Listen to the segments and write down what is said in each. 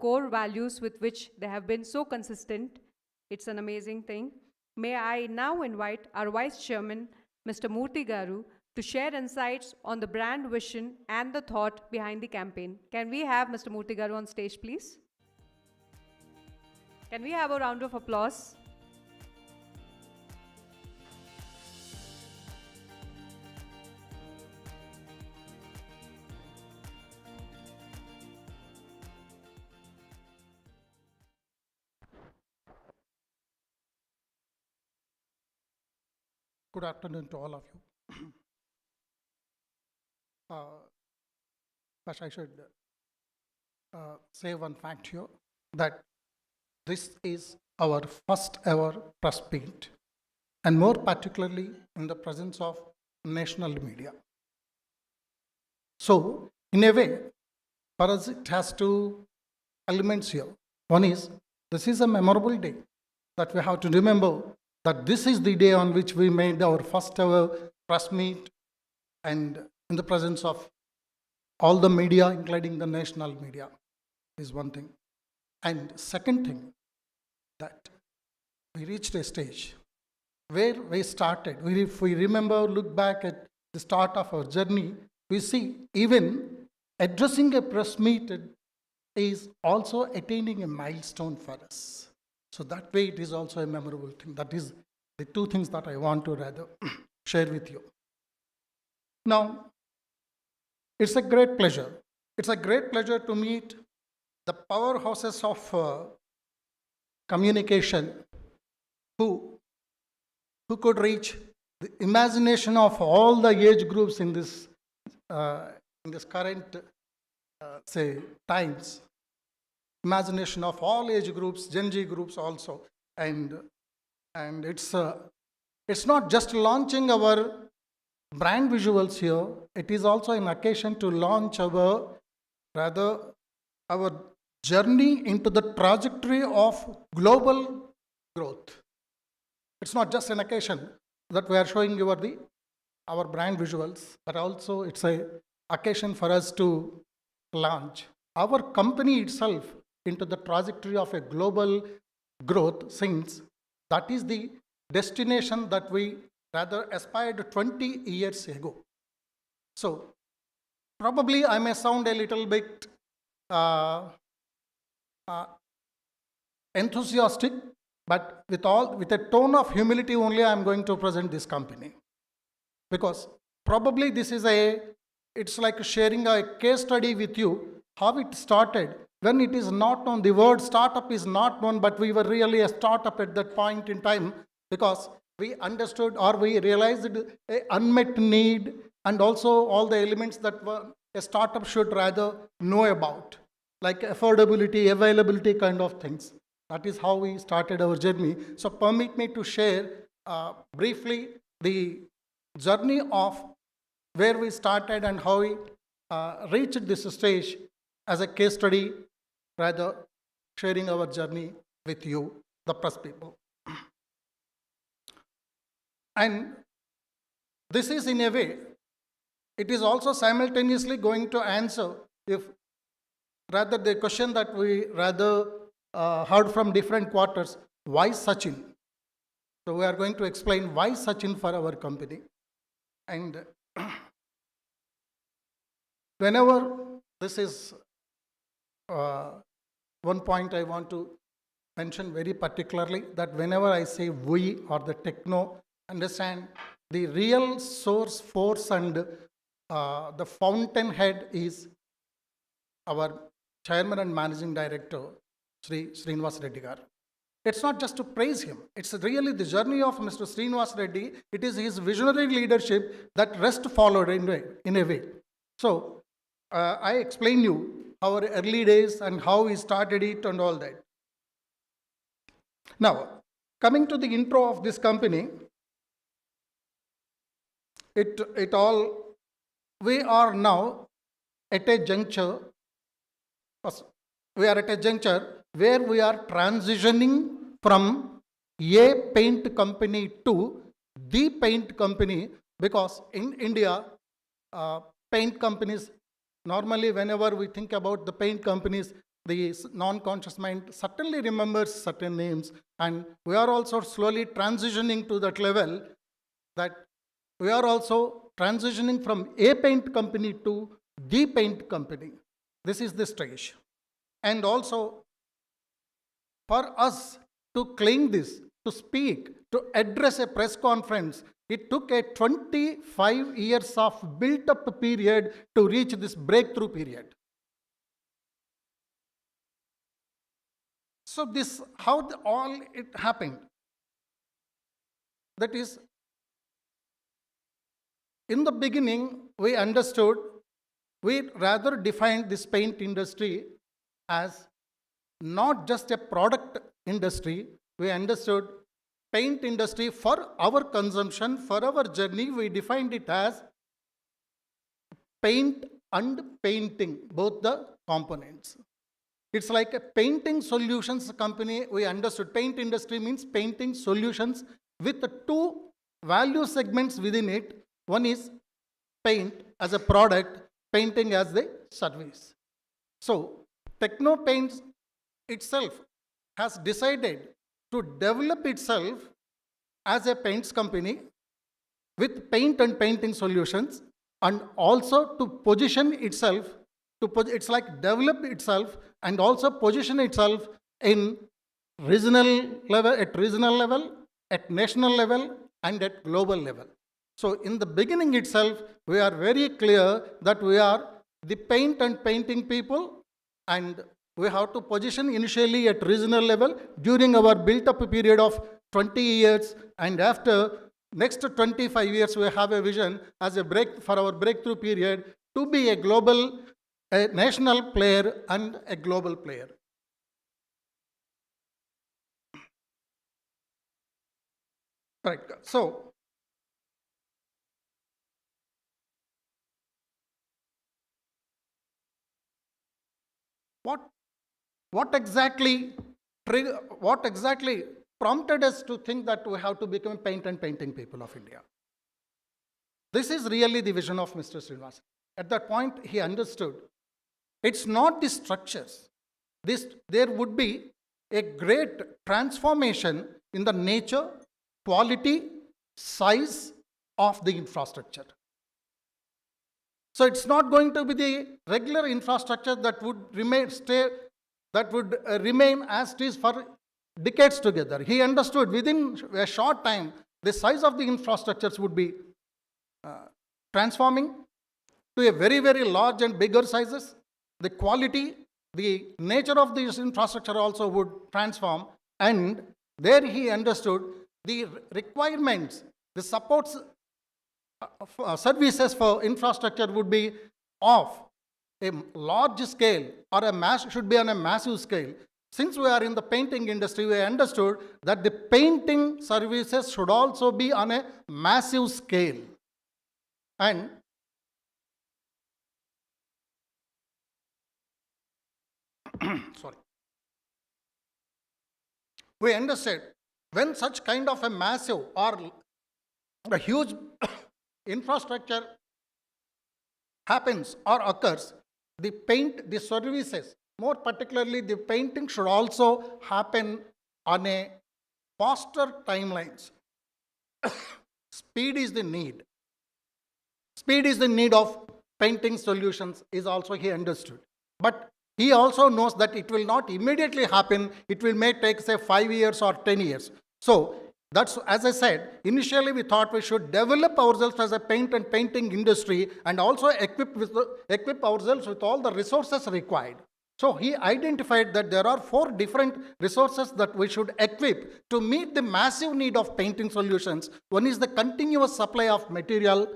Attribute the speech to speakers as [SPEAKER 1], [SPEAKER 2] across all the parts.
[SPEAKER 1] core values with which they have been so consistent. It's an amazing thing. May I now invite our Vice Chairman, Mr. Murthy Garu, to share insights on the brand vision and the thought behind the campaign. Can we have Mr. Murthy Garu on stage, please? Can we have a round of applause?
[SPEAKER 2] Good afternoon to all of you. First, I should say one fact here, that this is our first ever press meet, and more particularly in the presence of national media. So, in a way, for us it has two elements here. One is, this is a memorable day that we have to remember that this is the day on which we made our first ever press meet, and in the presence of all the media, including the national media, is one thing. And second thing, that we reached a stage where we started. If we remember, look back at the start of our journey, we see even addressing a press meet is also attaining a milestone for us. So that way it is also a memorable thing. That is the two things that I want to rather share with you. Now, it's a great pleasure. It's a great pleasure to meet the powerhouses of communication who could reach the imagination of all the age groups in this current times. Imagination of all age groups, Gen Z groups also, and it's not just launching our brand visuals here. It is also an occasion to launch our journey into the trajectory of global growth. It's not just an occasion that we are showing you our brand visuals, but also it's a occasion for us to launch our company itself into the trajectory of a global growth, since that is the destination that we rather aspired 20 years ago. So probably I may sound a little bit enthusiastic, but with a tone of humility only I am going to present this company, because probably this is it's like sharing a case study with you, how it started when it is not known. The word startup is not known, but we were really a startup at that point in time, because we understood or we realized an unmet need, and also all the elements that a startup should rather know about, like affordability, availability kind of things. That is how we started our journey. So permit me to share briefly the journey of where we started and how we reached this stage as a case study, rather sharing our journey with you, the press people. And this is, in a way, it is also simultaneously going to answer the question that we heard from different quarters: why Sachin? So we are going to explain why Sachin for our company. And whenever this is one point I want to mention very particularly, that whenever I say we or the Techno, understand the real source force and the fountainhead is our chairman and managing director, Sri Srinivas Reddy Garu. It's not just to praise him. It's really the journey of Mr. Srinivas Reddy. It is his visionary leadership that rest followed in a way. So I explain you our early days and how we started it and all that. Now, coming to the intro of this company, we are now at a juncture. We are at a juncture where we are transitioning from a paint company to the paint company, because in India, paint companies, normally whenever we think about the paint companies, the non-conscious mind certainly remembers certain names, and we are also slowly transitioning to that level that we are also transitioning from a paint company to the paint company. This is the stage. And also, for us to claim this, to speak, to address a press conference, it took a 25 years of built-up period to reach this breakthrough period. So this, how all it happened. That is, in the beginning, we understood, we rather defined this paint industry as not just a product industry. We understood paint industry for our consumption, for our journey. We defined it as paint and painting, both the components. It's like a painting solutions company. We understood paint industry means painting solutions with the two value segments within it. One is paint as a product, painting as the service. So Techno Paints itself has decided to develop itself as a paints company with paint and painting solutions, and also to position itself, it's like develop itself and also position itself in regional level, at national level, and at global level. So in the beginning itself, we are very clear that we are the paint and painting people, and we have to position initially at regional level during our built-up period of 20 years, and after next 25 years, we have a vision as a for our breakthrough period to be a global, a national player and a global player. Right. So what exactly prompted us to think that we have to become paint and painting people of India? This is really the vision of Mr. Srinivas. At that point, he understood it's not the structures. There would be a great transformation in the nature, quality, size of the infrastructure. So it's not going to be the regular infrastructure that would remain as it is for decades together. He understood within a short time the size of the infrastructures would be transforming to a very, very large and bigger sizes. The quality, the nature of this infrastructure also would transform, and there he understood the requirements, the supports, services for infrastructure would be of a large scale, or should be on a massive scale. Since we are in the painting industry, we understood that the painting services should also be on a massive scale. And sorry, we understood when such kind of a massive or a huge infrastructure happens or occurs, the services, more particularly the painting, should also happen on a faster timelines. Speed is the need. Speed is the need of painting solutions is also he understood. But he also knows that it will not immediately happen. It may take, say, 5 years or 10 years. So that's, as I said, initially we thought we should develop ourselves as a paint and painting industry and also equip ourselves with all the resources required. So he identified that there are 4 different resources that we should equip to meet the massive need of painting solutions. One is the continuous supply of material,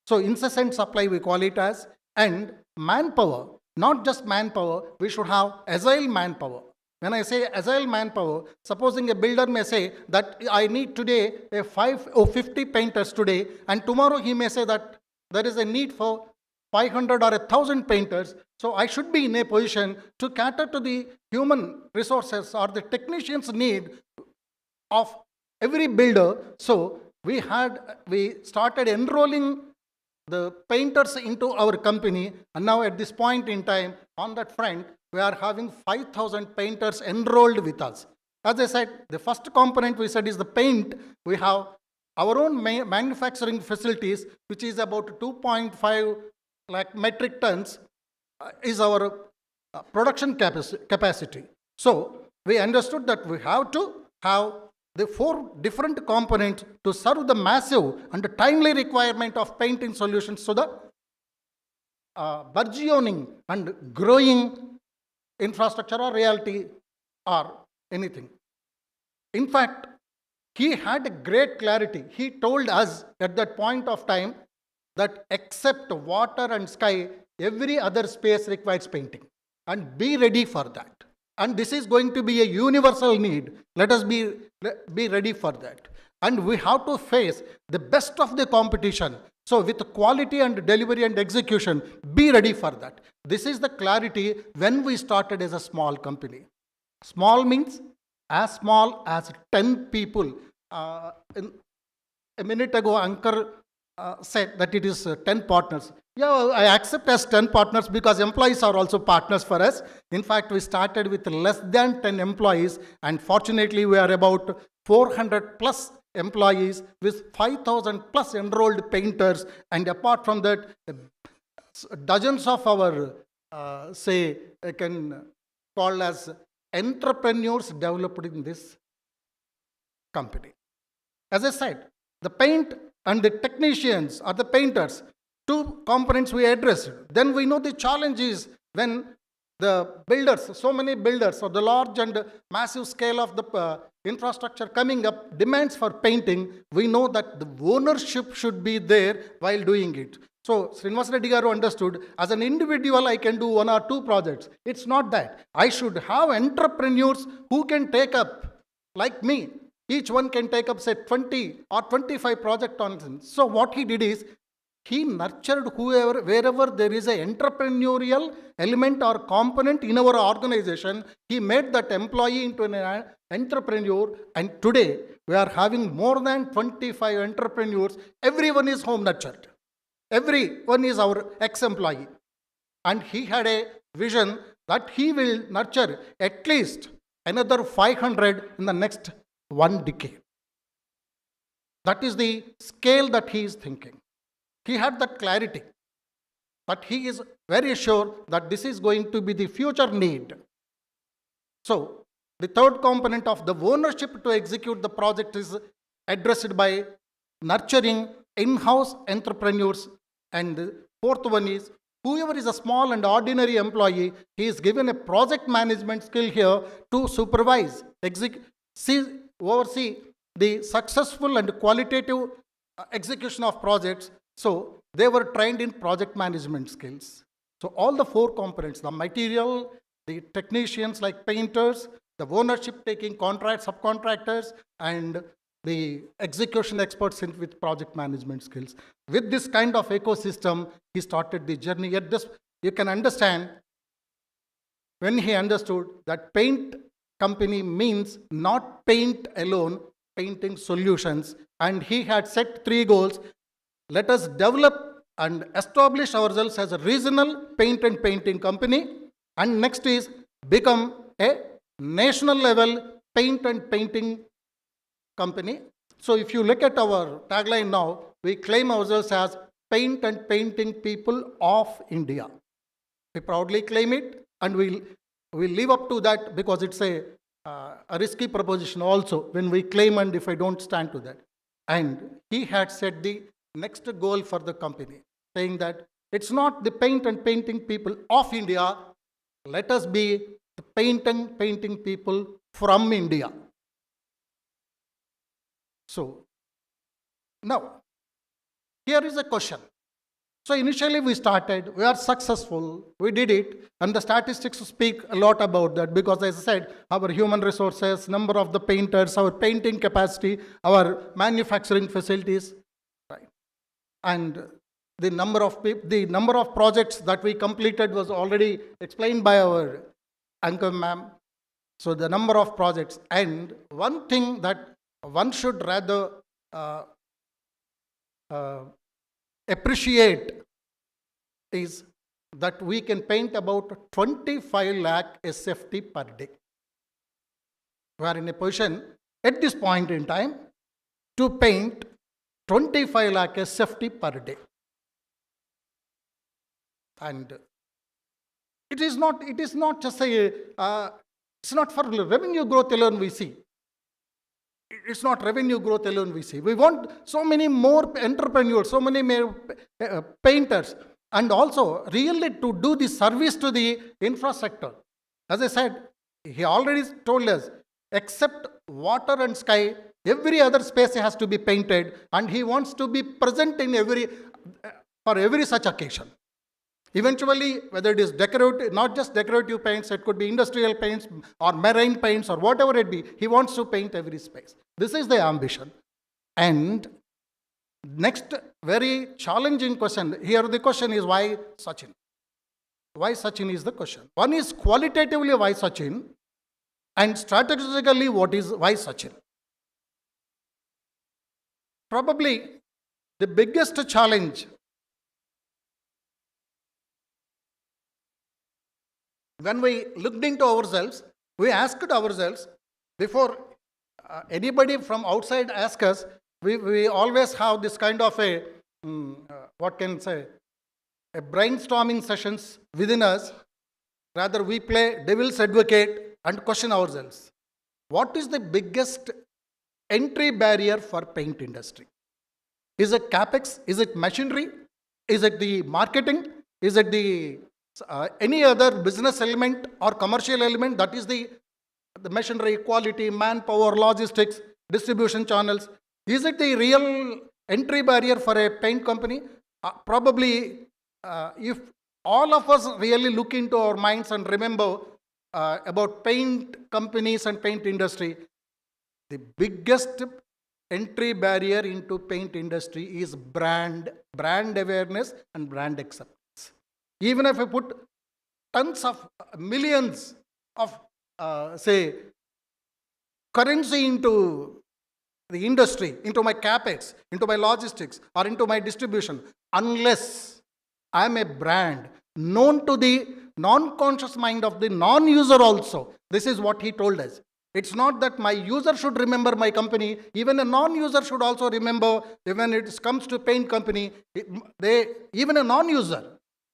[SPEAKER 2] so incessant supply we call it as, and manpower. Not just manpower, we should have agile manpower. When I say agile manpower, supposing a builder may say that I need today 5 or 50 painters today, and tomorrow he may say that there is a need for 500 or 1,000 painters. So I should be in a position to cater to the human resources or the technicians' need of every builder. So we started enrolling the painters into our company, and now at this point in time, on that front, we are having 5,000 painters enrolled with us. As I said, the first component we said is the paint. We have our own manufacturing facilities, which is about 2.5 lakh metric tons, is our production capacity. So we understood that we have to have the 4 different components to serve the massive and timely requirement of painting solutions to the burgeoning and growing infrastructure or reality or anything. In fact, he had a great clarity. He told us at that point of time that except water and sky, every other space requires painting. And be ready for that. And this is going to be a universal need. Let us be ready for that. And we have to face the best of the competition. So with quality and delivery and execution, be ready for that. This is the clarity when we started as a small company. Small means as small as 10 people. A minute ago, Ankur said that it is 10 partners. Yeah, I accept as 10 partners because employees are also partners for us. In fact, we started with less than 10 employees, and fortunately, we are about 400 plus employees with 5,000 plus enrolled painters. And apart from that, dozens of our, I can call as entrepreneurs developed in this company. As I said, the paint and the technicians or the painters, 2 components we addressed. Then we know the challenge is when the builders, so many builders, or the large and massive scale of the infrastructure coming up demands for painting. We know that the ownership should be there while doing it. So Srinivas Reddy Garu understood, as an individual I can do 1 or 2 projects. It's not that. I should have entrepreneurs who can take up, like me. Each one can take up, say, 20 or 25 projects on. So what he did is, he nurtured wherever there is an entrepreneurial element or component in our organization, he made that employee into an entrepreneur. And today, we are having more than 25 entrepreneurs. Everyone is home nurtured. Everyone is our ex-employee. And he had a vision that he will nurture at least another 500 in the next 1 decade. That is the scale that he is thinking. He had that clarity. But he is very sure that this is going to be the future need. So, the third component of the ownership to execute the project is addressed by nurturing in-house entrepreneurs. And the fourth one is, whoever is a small and ordinary employee, he is given a project management skill here to supervise, oversee the successful and qualitative execution of projects. So they were trained in project management skills. So all the 4 components, the material, the technicians like painters, the ownership taking contracts, subcontractors, and the execution experts with project management skills. With this kind of ecosystem, he started the journey. Yet this, you can understand, when he understood that paint company means not paint alone, painting solutions. And he had set 3 goals. Let us develop and establish ourselves as a regional paint and painting company. And next is become a national level paint and painting company. So if you look at our tagline now, we claim ourselves as paint and painting people of India. We proudly claim it, and we'll live up to that, because it's a risky proposition also when we claim and if I don't stand to that. And he had set the next goal for the company, saying that it's not the paint and painting people of India, let us be the paint and painting people from India. So, now, here is a question. So initially we started, we are successful, we did it, and the statistics speak a lot about that, because as I said, our human resources, number of the painters, our painting capacity, our manufacturing facilities, right? And the number of people, the number of projects that we completed was already explained by our anchor ma'am. So the number of projects, and one thing that one should rather appreciate is that we can paint about 25 lakh SFT per day. We are in a position at this point in time to paint 25 lakh SFT per day. And it is not just it's not for revenue growth alone we see. It's not revenue growth alone we see. We want so many more entrepreneurs, so many more painters, and also really to do the service to the infrastructure. As I said, he already told us, except water and sky, every other space has to be painted, and he wants to be present in for every such occasion. Eventually, whether it is decorative, not just decorative paints, it could be industrial paints or marine paints or whatever it be, he wants to paint every space. This is the ambition. And next very challenging question, here the question is why Sachin? Why Sachin is the question. One is qualitatively why Sachin, and strategically why Sachin. Probably the biggest challenge when we looked into ourselves, we asked ourselves, before anybody from outside asks us, we always have this kind of a brainstorming sessions within us. Rather, we play devil's advocate and question ourselves. What is the biggest entry barrier for paint industry? Is it capex? Is it machinery? Is it the marketing? Is it the any other business element or commercial element? That is the machinery, quality, manpower, logistics, distribution channels. Is it the real entry barrier for a paint company? Probably, if all of us really look into our minds and remember about paint companies and paint industry, the biggest entry barrier into paint industry is brand awareness and brand acceptance. Even if I put tons of millions of currency into the industry, into my capex, into my logistics, or into my distribution, unless I am a brand known to the non-conscious mind of the non-user also. This is what he told us. It's not that my user should remember my company, even a non-user should also remember. When it comes to paint company, even a non-user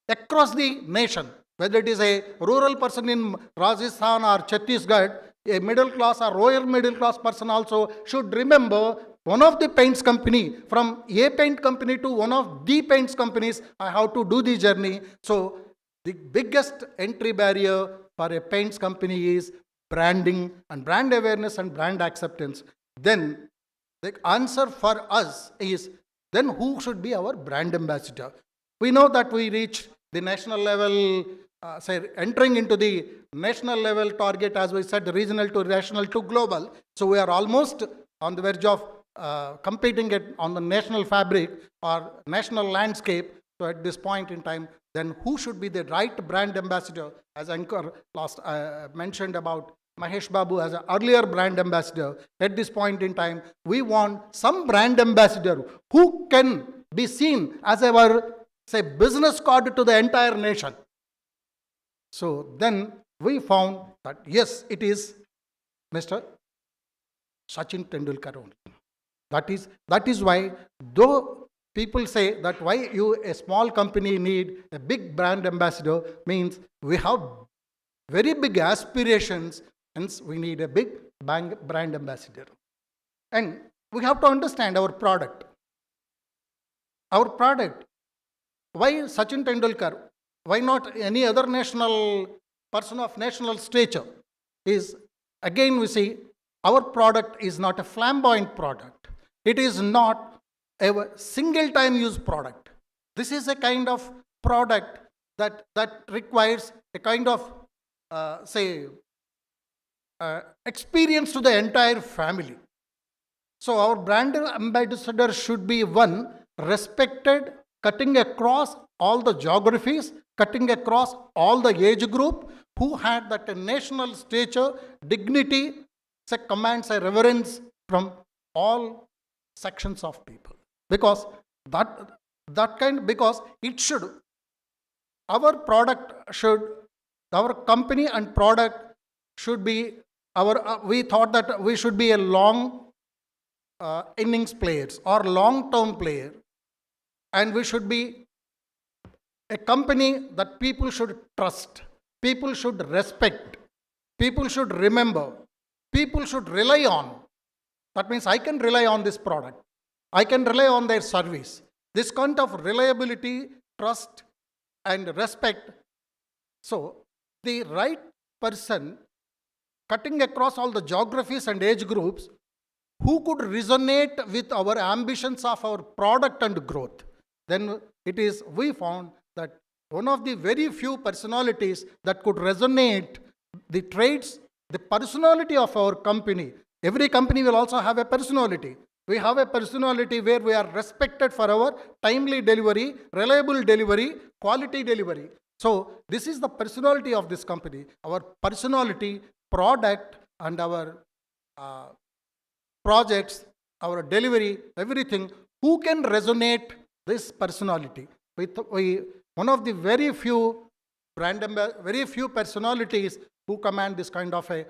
[SPEAKER 2] across the nation, whether it is a rural person in Rajasthan or Chhattisgarh, a middle class or lower middle class person also should remember one of the paints company, from a paint company to one of the paints companies, I have to do the journey. So the biggest entry barrier for a paints company is branding and brand awareness and brand acceptance. Then the answer for us is, then who should be our brand ambassador? We know that we reach the national level, entering into the national level target, as we said, regional to national to global. So we are almost on the verge of competing on the national fabric or national landscape. So at this point in time, then who should be the right brand ambassador? As Anchor mentioned about Mahesh Babu as an earlier brand ambassador, at this point in time, we want some brand ambassador who can be seen as our business card to the entire nation. So then we found that yes, it is Mr. Sachin Tendulkar only. That is why, though people say that why a small company need a big brand ambassador, means we have very big aspirations, hence we need a big brand ambassador. And we have to understand our product. Our product. Why Sachin Tendulkar? Why not any other national person of national stature? Is again we see our product is not a flamboyant product. It is not a single time use product. This is a kind of product that requires a kind of experience to the entire family. So our brand ambassador should be one respected, cutting across all the geographies, cutting across all the age group, who had that national stature, dignity, commands a reverence from all sections of people. Because because it should, our product should, our company and product should be we thought that we should be a long innings players or long term player, and we should be a company that people should trust, people should respect, people should remember, people should rely on. That means I can rely on this product, I can rely on their service. This kind of reliability, trust, and respect. So, the right person cutting across all the geographies and age groups who could resonate with our ambitions of our product and growth. Then we found that one of the very few personalities that could resonate the traits, the personality of our company. Every company will also have a personality. We have a personality where we are respected for our timely delivery, reliable delivery, quality delivery. So this is the personality of this company. Our personality, product, and our projects, our delivery, everything. Who can resonate this personality? One of the very few very few personalities who command this kind of a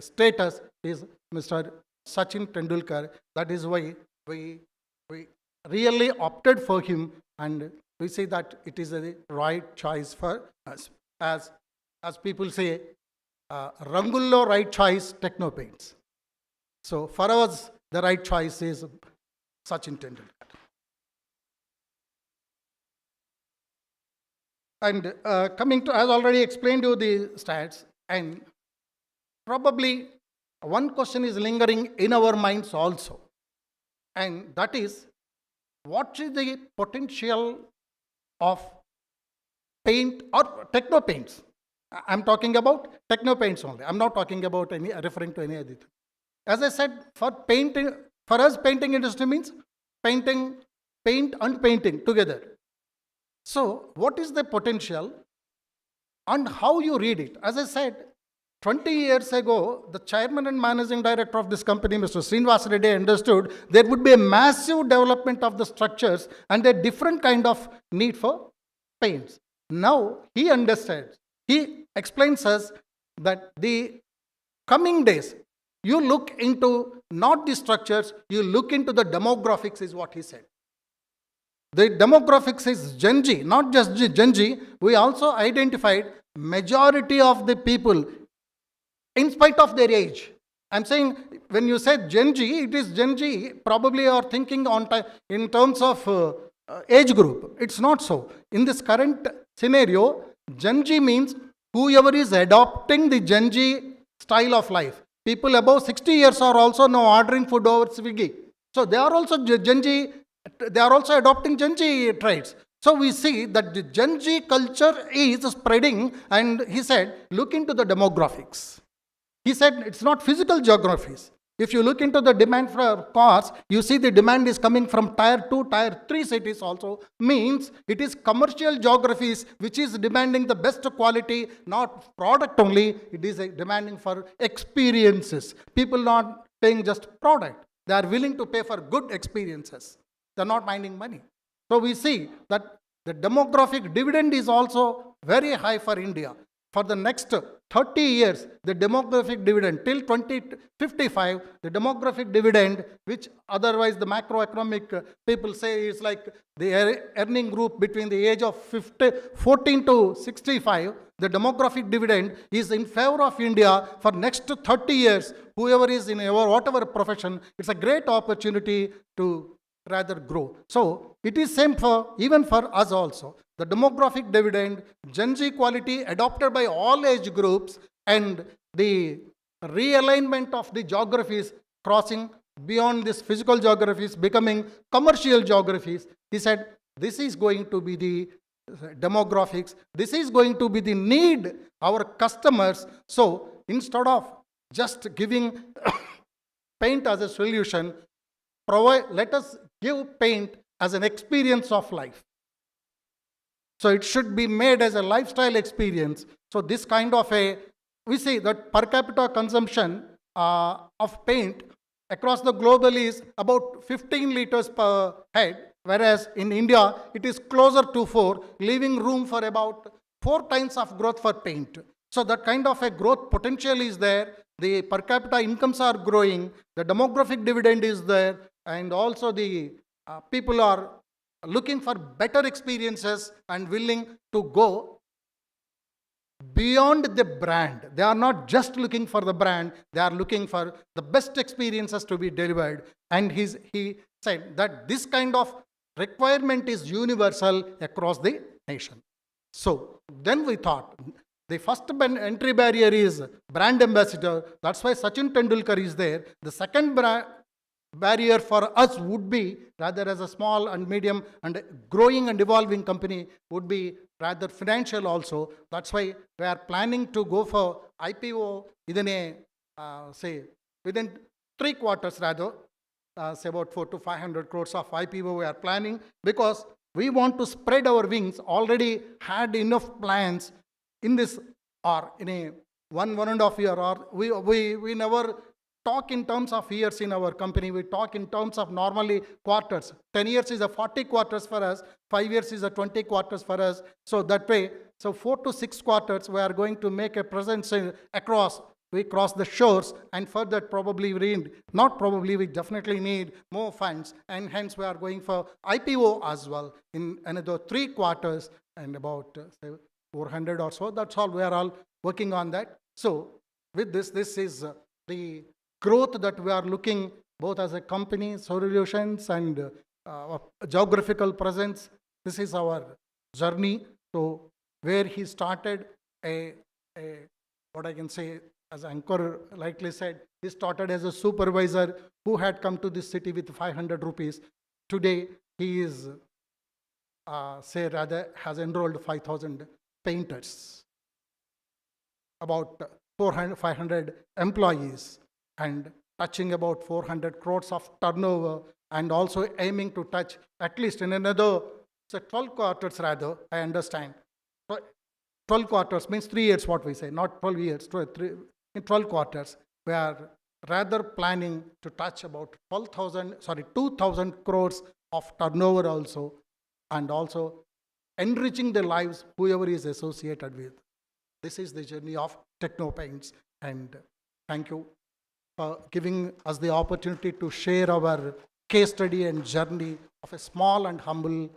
[SPEAKER 2] status is Mr. Sachin Tendulkar. That is why we really opted for him, and we say that it is a right choice for us. As people say, Rangullo right choice, Techno Paints. So for us, the right choice is Sachin Tendulkar. And coming to, as already explained to you the stats, and probably one question is lingering in our minds also, and that is, what is the potential of paint or Techno Paints? I'm talking about Techno Paints only. I'm not talking about referring to any other thing. As I said, for painting, for us, painting industry means paint and painting together. So, what is the potential and how you read it? As I said, 20 years ago, the chairman and managing director of this company, Mr. Srinivas Reddy, understood there would be a massive development of the structures and a different kind of need for paints. Now, he understands. He explains us that the coming days, you look into not the structures, you look into the demographics, is what he said. The demographics is Gen Z, not just Gen Z. We also identified majority of the people in spite of their age. I'm saying when you say Gen Z, it is Gen Z. Probably you are thinking in terms of age group. It's not so. In this current scenario, Gen Z means whoever is adopting the Gen Z style of life. People above 60 years are also now ordering food over Swiggy. So they are also Gen Z. They are also adopting Gen Z traits. So we see that the Gen Z culture is spreading, and he said, look into the demographics. He said it's not physical geographies. If you look into the demand for cars, you see the demand is coming from tier 2, tier 3 cities also. Means it is commercial geographies which is demanding the best quality, not product only. It is demanding for experiences. People not paying just product. They are willing to pay for good experiences. They are not minding money. So we see that the demographic dividend is also very high for India. For the next 30 years, the demographic dividend till 2055, the demographic dividend, which otherwise the macroeconomic people say is like the earning group between the age of 14 to 65, the demographic dividend is in favor of India for next 30 years. Whoever is in whatever profession, it's a great opportunity to rather grow. So it is same for even for us also. The demographic dividend, Gen Z quality adopted by all age groups, and the realignment of the geographies crossing beyond this physical geographies, becoming commercial geographies. He said this is going to be the demographics. This is going to be the need our customers. So instead of just giving paint as a solution, let us give paint as an experience of life. So it should be made as a lifestyle experience. So this kind of we see that per capita consumption of paint across the global is about 15 liters per head. whereas in India, it is closer to 4, leaving room for about 4 times of growth for paint. So that kind of a growth potential is there. The per capita incomes are growing, the demographic dividend is there, and also the people are looking for better experiences and willing to go beyond the brand. They are not just looking for the brand, they are looking for the best experiences to be delivered. And he said that this kind of requirement is universal across the nation. So then we thought the first entry barrier is brand ambassador. That's why Sachin Tendulkar is there. The second barrier for us would be, rather as a small and medium and growing and evolving company, would be rather financial also. That's why we are planning to go for IPO within say within 3 quarters, rather say about 4 to 500 crores of IPO we are planning, because we want to spread our wings. Already had enough plans in this, or in a 1.5 year, or we never talk in terms of years in our company. We talk in terms of normally quarters. 10 years is a 40 quarters for us, 5 years is a 20 quarters for us. So that way, so 4 to 6 quarters we are going to make a presence across. We cross the shores, and further probably we need, not probably, we definitely need more funds, and hence we are going for IPO as well in another 3 quarters, and about say 400 or so. That's all. We are all working on that. So with this is the growth that we are looking, both as a company, solutions, and geographical presence. This is our journey. So where he started a what I can say, as Ankur likely said, he started as a supervisor who had come to this city with 500 rupees. Today, he is, say rather, has enrolled 5,000 painters, about 500 employees, and touching about 400 crores of turnover, and also aiming to touch at least in another, say 12 quarters rather, I understand. 12 quarters means 3 years, what we say, not 12 years, in 12 quarters, we are rather planning to touch about 2,000 crores of turnover also, and also enriching the lives whoever is associated with. This is the journey of Techno Paints, and thank you for giving us the opportunity to share our case study and journey of a small and humble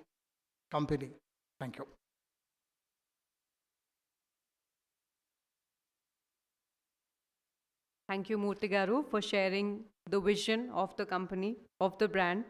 [SPEAKER 2] company. Thank you.
[SPEAKER 1] Thank you, Murthy Garu, for sharing the vision of the company, of the brand.